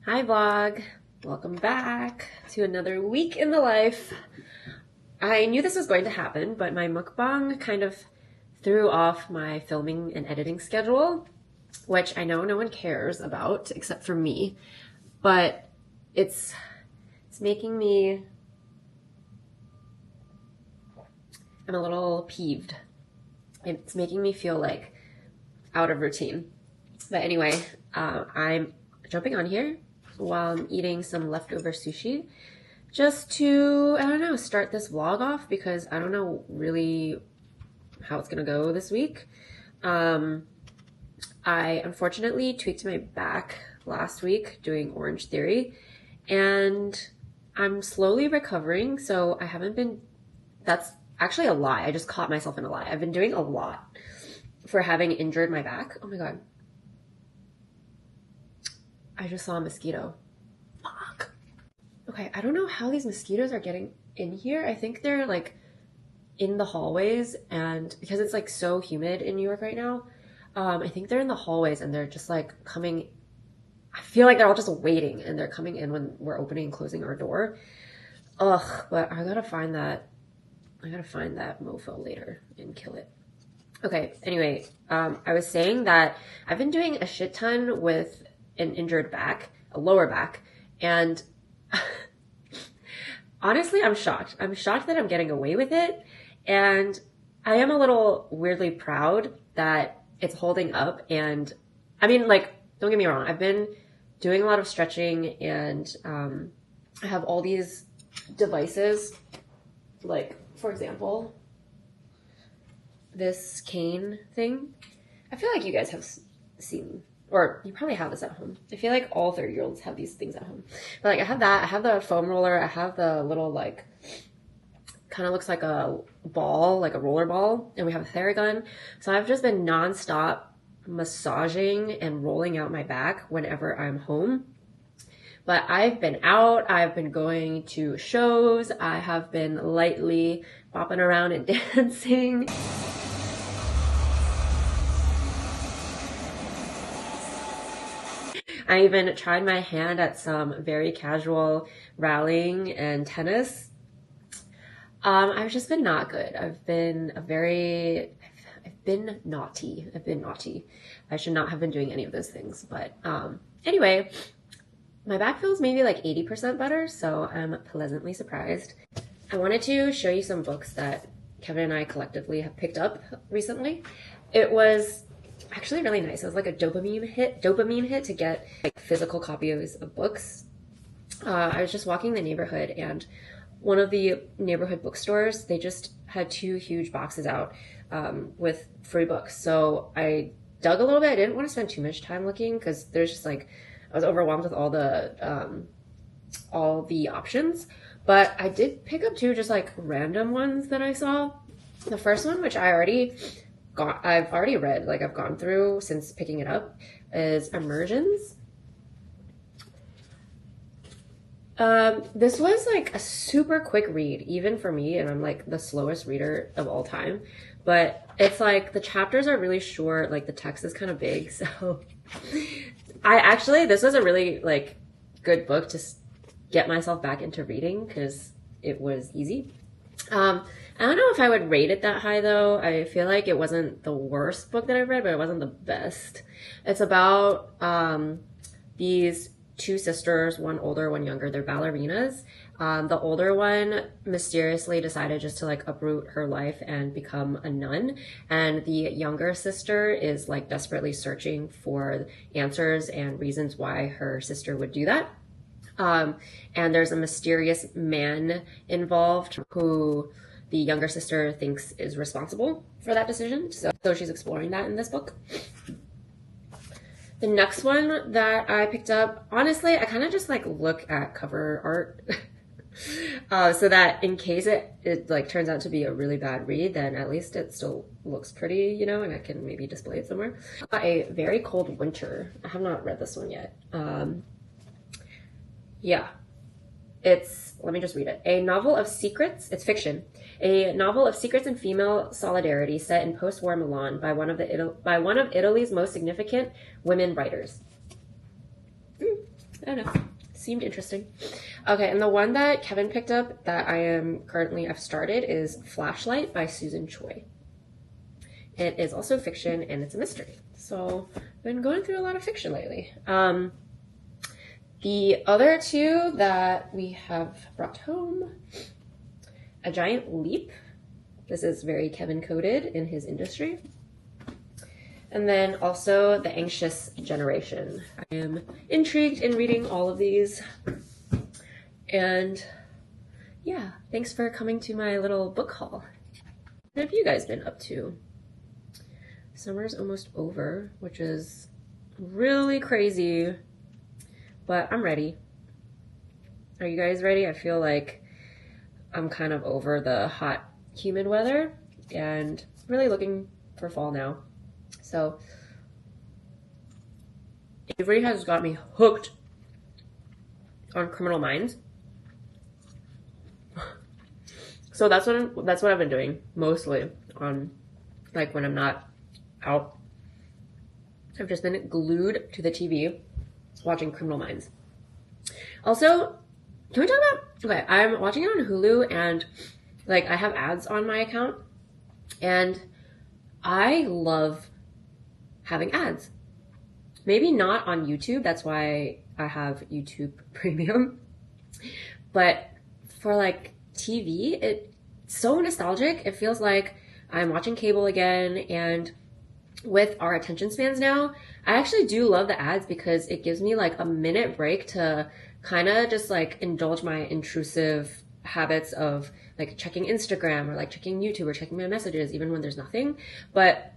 Hi vlog, welcome back to another week in the life. I knew this was going to happen, but my mukbang kind of threw off my filming and editing schedule, which I know no one cares about except for me, but it's making me, I'm a little peeved. It's making me feel like out of routine. But anyway, I'm jumping on here while I'm eating some leftover sushi just to, I don't know, start this vlog off because I don't know really how it's gonna go this week. I unfortunately tweaked my back last week doing Orange Theory, and I'm slowly recovering, so I haven't been, that's actually a lie. I just caught myself in a lie. I've been doing a lot for having injured my back. Oh my god. I just saw a mosquito. Fuck. Okay, I don't know how these mosquitoes are getting in here. I think they're like in the hallways, and because it's like so humid in New York right now, I think they're in the hallways and they're just like coming. I feel like they're all just waiting and they're coming in when we're opening and closing our door. Ugh, but I gotta find that mofo later and kill it. Okay, anyway, I was saying that I've been doing a shit ton with an injured back, a lower back, and honestly, I'm shocked. I'm shocked that I'm getting away with it, and I am a little weirdly proud that it's holding up. And I mean, like, don't get me wrong, I've been doing a lot of stretching, and I have all these devices, like, for example, this cane thing. I feel like you guys have seen, or you probably have this at home. I feel like all 30-year-olds have these things at home. But like I have that, I have the foam roller, I have the little like, kind of looks like a ball, like a roller ball, and we have a Theragun. So I've just been nonstop massaging and rolling out my back whenever I'm home. But I've been out, I've been going to shows, I have been lightly bopping around and dancing. I even tried my hand at some very casual rallying and tennis. I've just been not good. I've been naughty. I should not have been doing any of those things. But anyway, my back feels maybe like 80% better, so I'm pleasantly surprised. I wanted to show you some books that Kevin and I collectively have picked up recently. It was actually really nice. It was like a dopamine hit to get like physical copies of books. I was just walking the neighborhood, and one of the neighborhood bookstores, they just had 2 huge boxes out with free books. So I dug a little bit. I didn't want to spend too much time looking because there's just like, I was overwhelmed with all the options. But I did pick up 2 just like random ones that I saw. The first one, which I've already read, like I've gone through since picking it up, is Immersions. This was like a super quick read, even for me, and I'm like the slowest reader of all time. But it's like the chapters are really short, like the text is kind of big, so this was a really like good book to get myself back into reading because it was easy. I don't know if I would rate it that high though. I feel like it wasn't the worst book that I've read, but it wasn't the best. It's about these 2 sisters, one older, one younger. They're ballerinas. The older one mysteriously decided just to like uproot her life and become a nun. And the younger sister is like desperately searching for answers and reasons why her sister would do that. And there's a mysterious man involved who the younger sister thinks is responsible for that decision. So she's exploring that in this book. The next one that I picked up, honestly, I kind of just like look at cover art so that in case it like turns out to be a really bad read, then at least it still looks pretty, you know, and I can maybe display it somewhere. A Very Cold Winter. I have not read this one yet. Yeah. Let me just read it. A novel of secrets, it's fiction. A novel of secrets and female solidarity set in post-war Milan by one of Italy's most significant women writers. I don't know. Seemed interesting. Okay, and the one that Kevin picked up that I've started is Flashlight by Susan Choi. It is also fiction and it's a mystery. So I've been going through a lot of fiction lately. The other two that we have brought home, A Giant Leap. This is very Kevin coded in his industry. And then also The Anxious Generation. I am intrigued in reading all of these. And yeah, thanks for coming to my little book haul. What have you guys been up to? Summer's almost over, which is really crazy, but I'm ready. Are you guys ready? I feel like I'm kind of over the hot, humid weather and really looking for fall now. So Avery has got me hooked on Criminal Minds. So that's what I've been doing mostly on, like, when I'm not out. I've just been glued to the TV watching Criminal Minds. Also, can we talk about, okay, I'm watching it on Hulu and like I have ads on my account and I love having ads. Maybe not on YouTube, that's why I have YouTube Premium. But for like TV, it's so nostalgic. It feels like I'm watching cable again, and with our attention spans now, I actually do love the ads because it gives me like a minute break to kind of just like indulge my intrusive habits of like checking Instagram or like checking YouTube or checking my messages even when there's nothing. But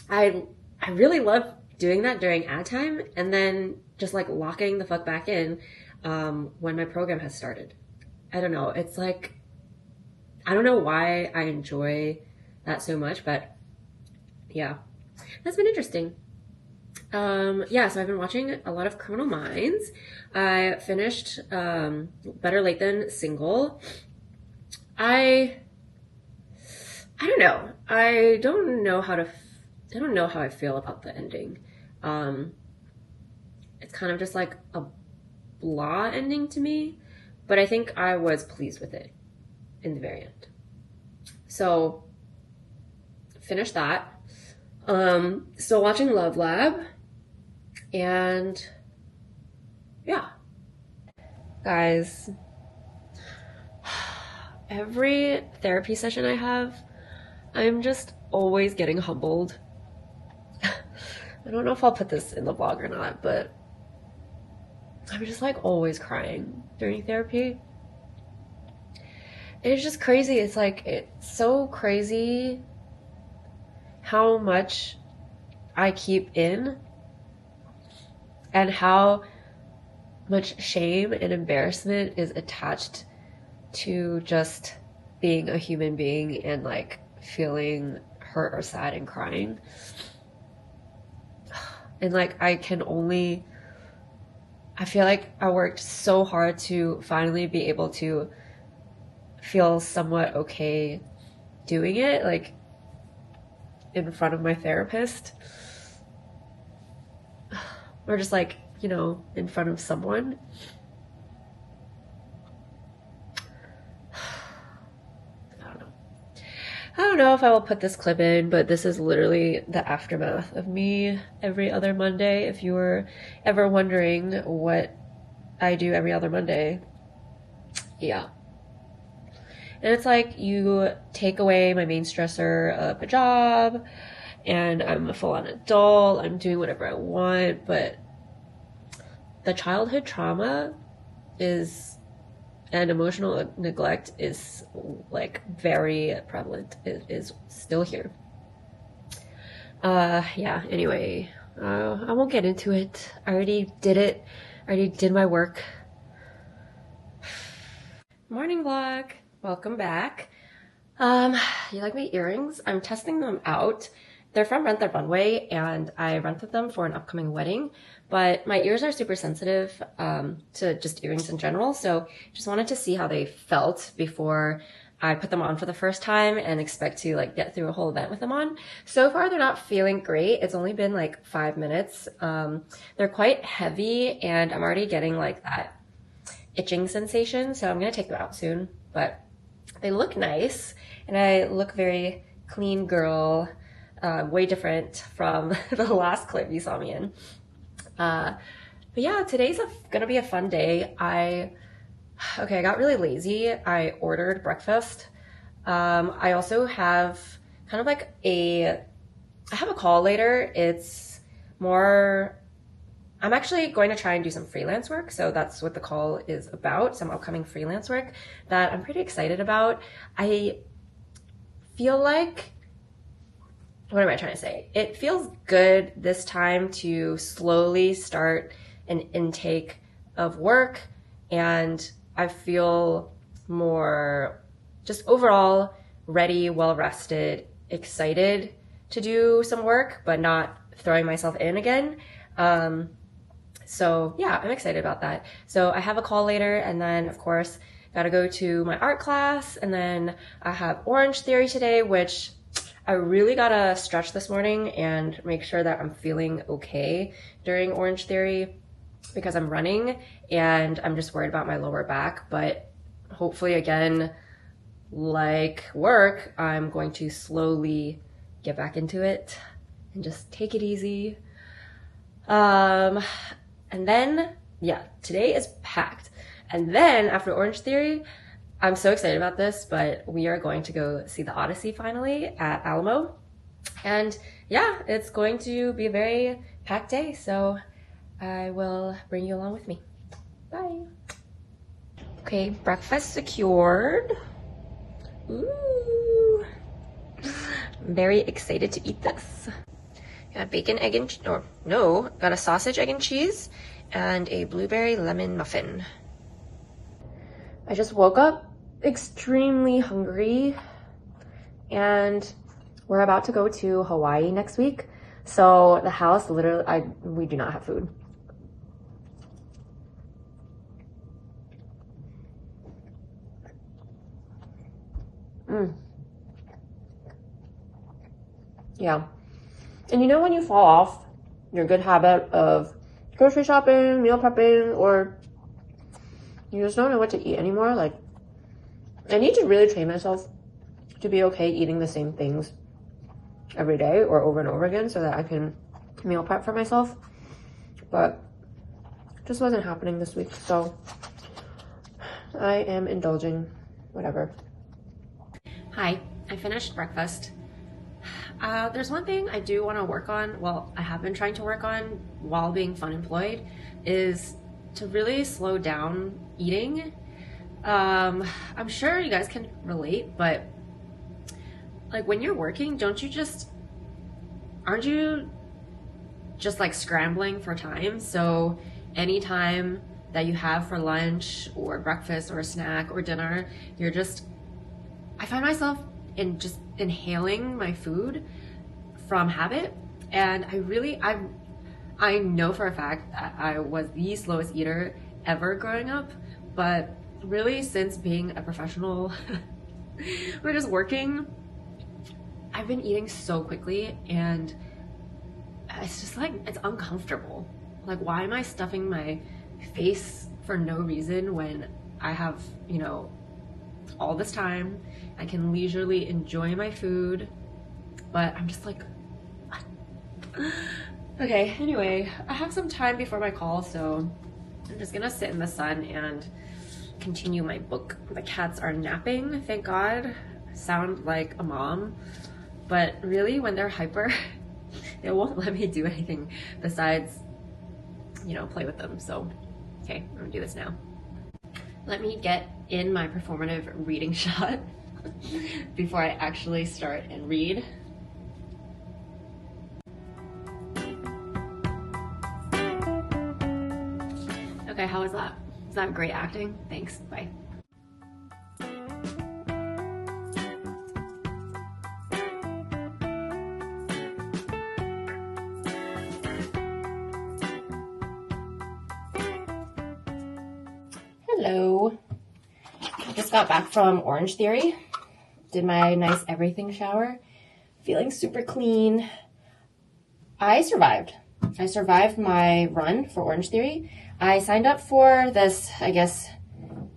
I really love doing that during ad time and then just like locking the fuck back in when my program has started. I don't know. It's like, I don't know why I enjoy that so much, but yeah, that's been interesting. Yeah, so I've been watching a lot of Criminal Minds. I finished Better Late Than Single. I don't know. I don't know how I feel about the ending. It's kind of just like a blah ending to me, but I think I was pleased with it in the very end. So finished that. Still watching Love Lab, and yeah, guys, every therapy session I have, I'm just always getting humbled. I don't know if I'll put this in the vlog or not, but I'm just like always crying during therapy. It's just crazy. It's like, it's so crazy how much I keep in and how much shame and embarrassment is attached to just being a human being and like feeling hurt or sad and crying. And like I feel like I worked so hard to finally be able to feel somewhat okay doing it, like in front of my therapist, or just like, you know, in front of someone. I don't know if I will put this clip in, but this is literally the aftermath of me every other Monday. If you were ever wondering what I do every other Monday, yeah. And it's like, you take away my main stressor of a job, and I'm a full-on adult, I'm doing whatever I want, but the childhood trauma and emotional neglect is like very prevalent. It is still here. Yeah, anyway, I won't get into it. I already did it. I already did my work. Morning vlog. Welcome back. You like my earrings? I'm testing them out. They're from Rent Their Runway, and I rented them for an upcoming wedding, but my ears are super sensitive to just earrings in general, so just wanted to see how they felt before I put them on for the first time and expect to like get through a whole event with them on. So far, they're not feeling great. It's only been like 5 minutes. They're quite heavy and I'm already getting like that itching sensation. So I'm going to take them out soon, but they look nice and I look very clean girl, way different from the last clip you saw me in. But yeah, today's gonna be a fun day. I got really lazy. I ordered breakfast. I also have kind of like I have a call later. It's more, I'm actually going to try and do some freelance work. So that's what the call is about, some upcoming freelance work that I'm pretty excited about. I feel like, what am I trying to say? It feels good this time to slowly start an intake of work, and I feel more just overall ready, well rested, excited to do some work, but not throwing myself in again. So yeah, I'm excited about that. So I have a call later, and then of course gotta go to my art class, and then I have Orange Theory today, which I really gotta stretch this morning and make sure that I'm feeling okay during Orange Theory because I'm running and I'm just worried about my lower back. But hopefully, again, like work, I'm going to slowly get back into it and just take it easy. And then, yeah, today is packed. And then after Orange Theory, I'm so excited about this, but we are going to go see the Odyssey finally at Alamo. And yeah, it's going to be a very packed day, so I will bring you along with me. Bye. Okay, breakfast secured. Ooh. I'm very excited to eat this. Got bacon, egg, and got a sausage, egg, and cheese, and a blueberry lemon muffin. I just woke up extremely hungry and we're about to go to Hawaii next week. So the house literally, we do not have food. Yeah. And you know when you fall off your good habit of grocery shopping, meal prepping, or you just don't know what to eat anymore? Like, I need to really train myself to be okay eating the same things every day or over and over again so that I can meal prep for myself. But it just wasn't happening this week, so I am indulging whatever. Hi, I finished breakfast. There's one thing I do want to work on, well, I have been trying to work on while being fun employed, is to really slow down eating. I'm sure you guys can relate, but like when you're working, aren't you just like scrambling for time? So any time that you have for lunch or breakfast or a snack or dinner, I find myself just inhaling my food from habit. And I know for a fact that I was the slowest eater ever growing up, but really since being a professional or just working, I've been eating so quickly and it's just like, it's uncomfortable. Like, why am I stuffing my face for no reason when I have, all this time? I can leisurely enjoy my food, but I'm just like, okay, anyway, I have some time before my call, so I'm just gonna sit in the sun and continue my book. The cats are napping, thank God. I sound like a mom, but really when they're hyper, they won't let me do anything besides, play with them. So, okay, I'm gonna do this now. Let me get in my performative reading shot before I actually start and read. Okay, how was that? Was that great acting? Thanks, bye. Hello. I just got back from Orange Theory. did my nice everything shower, feeling super clean. I survived. I survived my run for Orange Theory. I signed up for this, I guess,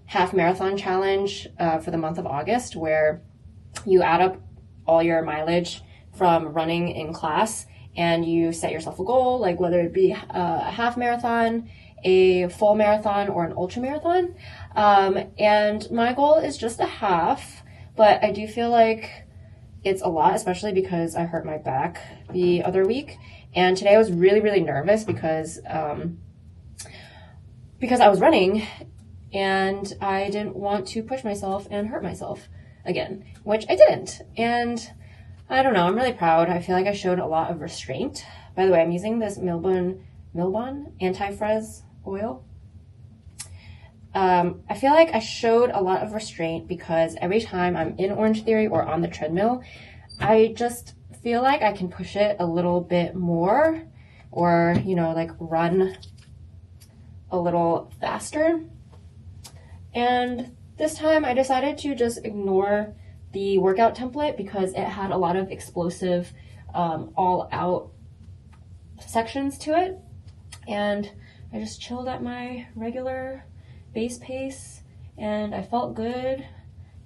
half marathon challenge for the month of August, where you add up all your mileage from running in class and you set yourself a goal, like whether it be a half marathon, a full marathon, or an ultra marathon. And my goal is just a half, but I do feel like it's a lot, especially because I hurt my back the other week. And today I was really, really nervous because I was running and I didn't want to push myself and hurt myself again, which I didn't. And I don't know, I'm really proud. I feel like I showed a lot of restraint. By the way, I'm using this Milbon anti-frizz oil. I feel like I showed a lot of restraint because every time I'm in Orange Theory or on the treadmill, I just feel like I can push it a little bit more, or, you know, like run a little faster. And this time I decided to just ignore the workout template because it had a lot of explosive, all out sections to it. And I just chilled at my regular base pace, and I felt good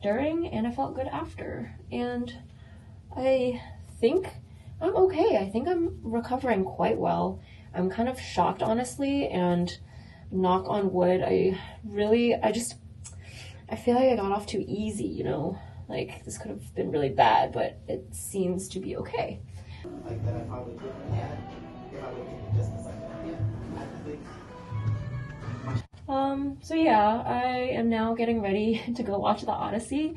during and I felt good after. And I think I'm okay. I think I'm recovering quite well. I'm kind of shocked, honestly, and knock on wood, I feel like I got off too easy, you know? Like, this could have been really bad, but it seems to be okay. Like that I probably couldn't have if I would have just as So yeah, I am now getting ready to go watch The Odyssey.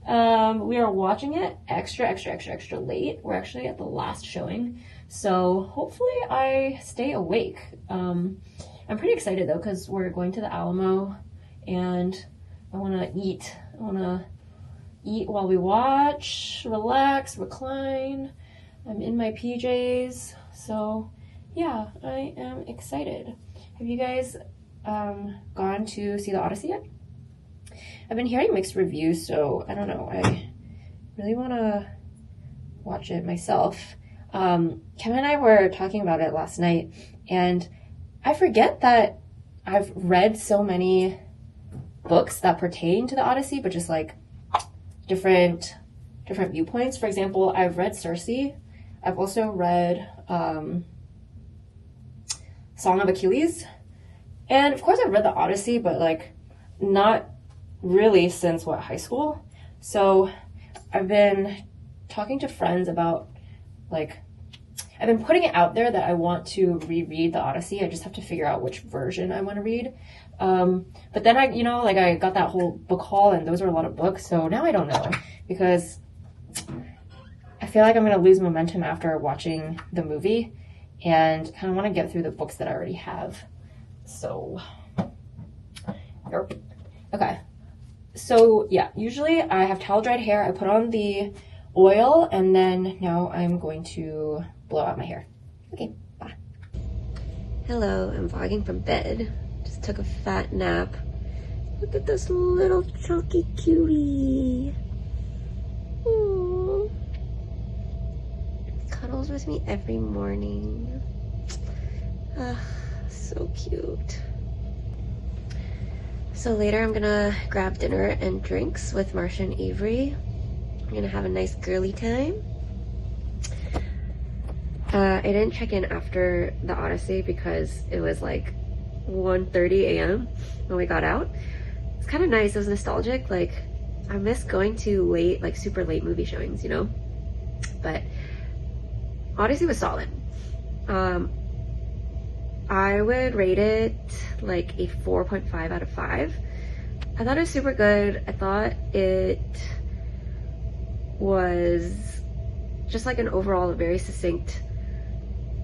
We are watching it extra late. We're actually at the last showing, so hopefully I stay awake. I'm pretty excited though, because we're going to the Alamo and I want to eat. I want to eat while we watch, relax, recline. I'm in my PJs, so yeah, I am excited. Have you guys gone to see The Odyssey yet? I've been hearing mixed reviews, so I don't know. I really want to watch it myself. Kevin and I were talking about it last night, and I forget that I've read so many books that pertain to the Odyssey, but just like different viewpoints. For example, I've read Circe. I've also read Song of Achilles. And of course I've read the Odyssey, but like not really since high school. So I've been talking to friends about, like, I've been putting it out there that I want to reread the Odyssey. I just have to figure out which version I want to read. But then I got that whole book haul, and those are a lot of books. So now I don't know, because I feel like I'm going to lose momentum after watching the movie, and kind of want to get through the books that I already have. So, okay. So yeah, usually I have towel dried hair. I put on the oil, and then now I'm going to blow out my hair. Okay, bye. Hello, I'm vlogging from bed. Just took a fat nap. Look at this little chunky cutie. Aww. Cuddles with me every morning. So cute. So later I'm gonna grab dinner and drinks with Marsha and Avery. We're gonna have a nice girly time. I didn't check in after the Odyssey because it was like 1:30 a.m. when we got out. It's kind of nice. It was nostalgic. Like, I miss going to late, like super late movie showings, you know? But Odyssey was solid. I would rate it like a 4.5 out of 5. I thought it was super good. I thought it was just like an overall very succinct,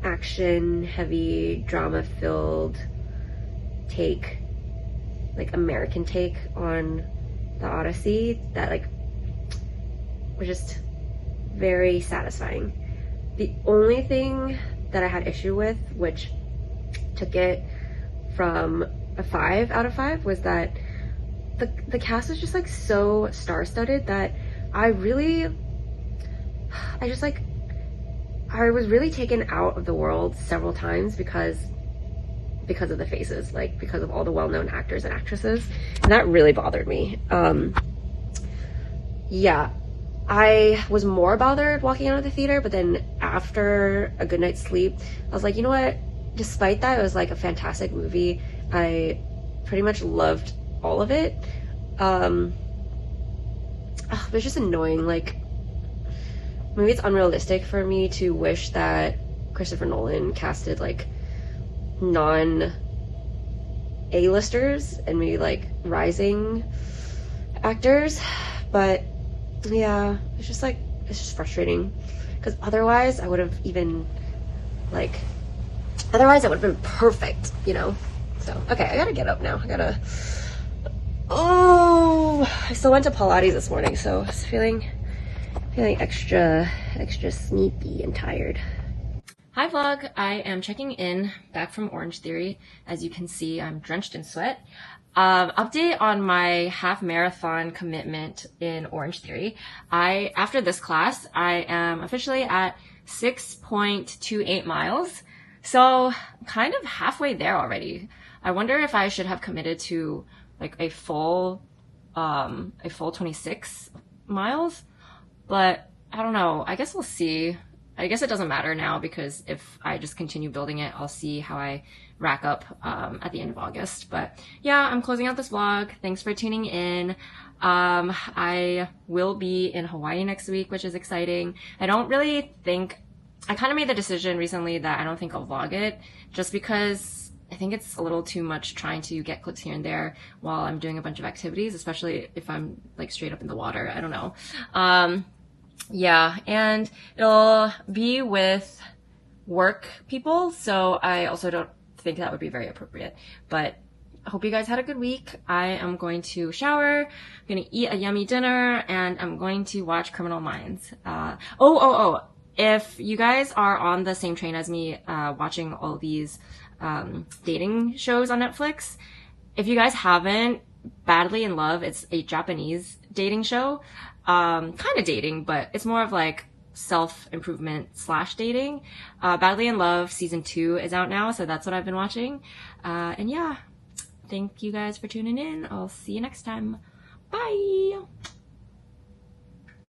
action heavy, drama filled take, like American take on the Odyssey that like was just very satisfying. The only thing that I had issue with, which took it from a 5 out of 5, was that the cast was just like so star-studded that I just like, I was really taken out of the world several times because of the faces, like because of all the well-known actors and actresses, and that really bothered me. Yeah, I was more bothered walking out of the theater, but then after a good night's sleep, I was like, you know what? Despite that, it was like a fantastic movie. I pretty much loved all of it. It was just annoying. Like, maybe it's unrealistic for me to wish that Christopher Nolan casted like non-A-listers and maybe like rising actors, but yeah, it's just frustrating because otherwise I would have been perfect, you know? So, okay, I gotta get up now. I still went to Pilates this morning, so I was feeling extra sleepy and tired. Hi vlog, I am checking in back from Orange Theory. As you can see, I'm drenched in sweat. Update on my half marathon commitment in Orange Theory. After this class, I am officially at 6.28 miles. So I'm kind of halfway there already. I wonder if I should have committed to like a full 26 miles, but I don't know. I guess we'll see. I guess it doesn't matter now because if I just continue building it, I'll see how I rack up at the end of August. But yeah, I'm closing out this vlog. Thanks for tuning in. I will be in Hawaii next week, which is exciting. I kind of made the decision recently that I don't think I'll vlog it just because I think it's a little too much trying to get clips here and there while I'm doing a bunch of activities, especially if I'm like straight up in the water. I don't know. Yeah, and it'll be with work people, so I also don't think that would be very appropriate. But I hope you guys had a good week. I am going to shower, I'm going to eat a yummy dinner, and I'm going to watch Criminal Minds. If you guys are on the same train as me, watching all these dating shows on Netflix, if you guys haven't, Badly in Love, it's a Japanese dating show. Kind of dating, but it's more of like self-improvement / dating. Badly in Love season 2 is out now, so that's what I've been watching. And yeah, thank you guys for tuning in. I'll see you next time. Bye!